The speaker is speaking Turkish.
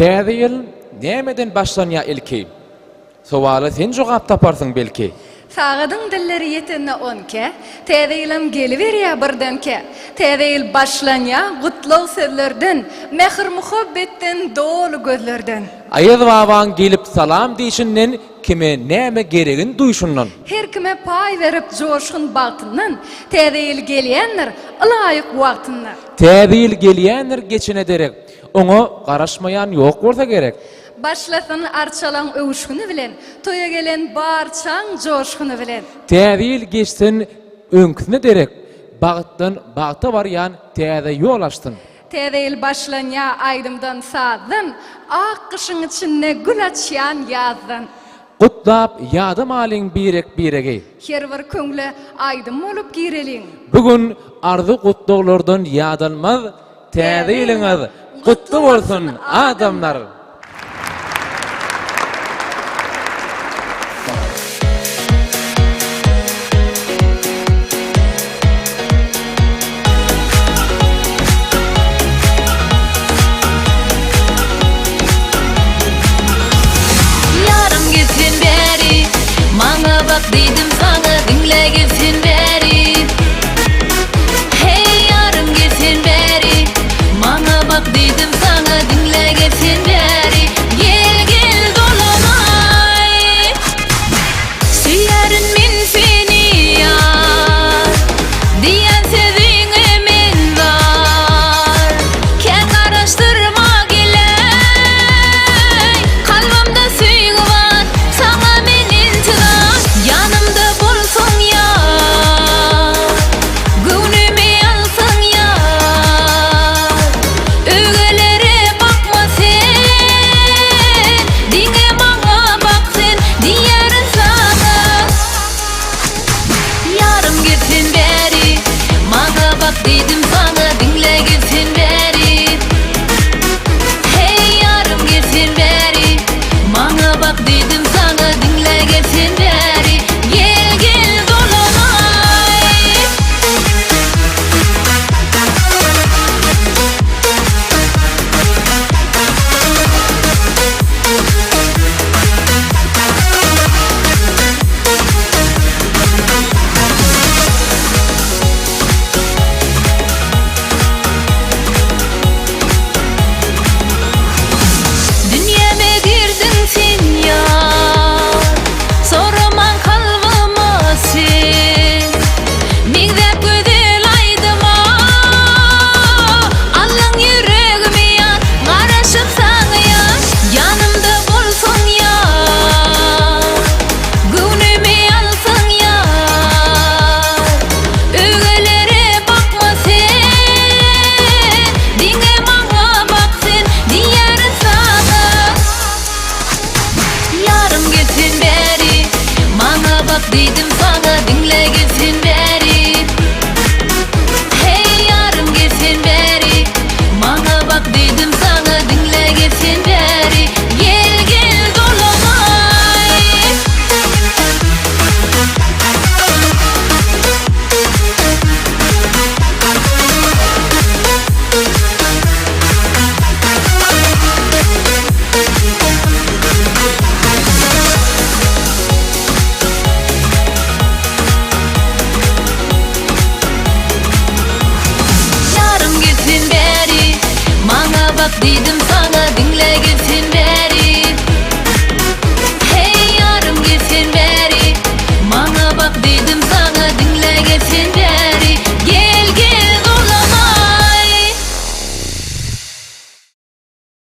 Täze ýyl nämeden başlanýar ilki? Sowaly sen jogap taparsың belki. Sağadyň dilleri ýetenne onke, täze ýylam geliberýär birdenke. Täze ýyl başlanýar gutlaw sözlerden, mehr muhabbetden, dolu gözlerden. Aýyz babaň gelip salam diýişinden kime näme geregin duýşundan. Her kime pay berip joşgun bagtyndan, täze ýyl gelýänler ilaýyk wagtynda. Täze ýyl gelýänler geçine derek, oňa garaşmaýan ýok bolsa gerek. Başlasın arçalan övüşkünü bilen, toya gelen barçaň joşkunu bilen. Täze ýyl geçsin öňküne derek, bagtdan bagta barýan täze ýol açdyn. Täze ýyl başlanýar aýdymdan sazdyn, ak kışyň içinde gül açýan ýazdan. Gutlap ýadym alyň birek biregi. Her bir köňle aýdym bolup gireliň. Bugün arzu gutluglardan ýadanmaz, täze ýylyňyz gutly bolsun adamlar. Dedim sana dinle gitsin beri. Hey yarım gitsin beri. Bana bak dedim sana dinle gitsin beri. Gel gel dolunay. Süyerim min seni yar. Diyen sözüne min var. Ken araştırma gile. Kalbimde süyü var. Sana min intirar. Yanımda bulsun ya, gönlümü alsın ya. Ögelere bakma sen, dinle bana bak sen, diyerim sana. Yarım gitsin beri, bana bak dedim sana, dinle gitsin beri. Hey yarım gitsin beri, bana bak dedim sana, dinle gitsin beri. Gel gel dolunay. Dünyeme girdin sen ya, soraman kalbıma sen. Mingdep güzel aydıma, alın yüreğimi ya, garaşıp sana ya. Yanımda bulsun ya, gönlümü alsın ya. Ögelere bakma sen, dinle bana bak sen, diyerim sana. Yarım gitsin beri, bana bak dedim sana, dinle gitsin beri. Hey yarım gitsin beri, bana bak dedim sana, dinle gitsin beri. Gel gel dolunay. Yarım gitsin beri, bana bak dedim sana.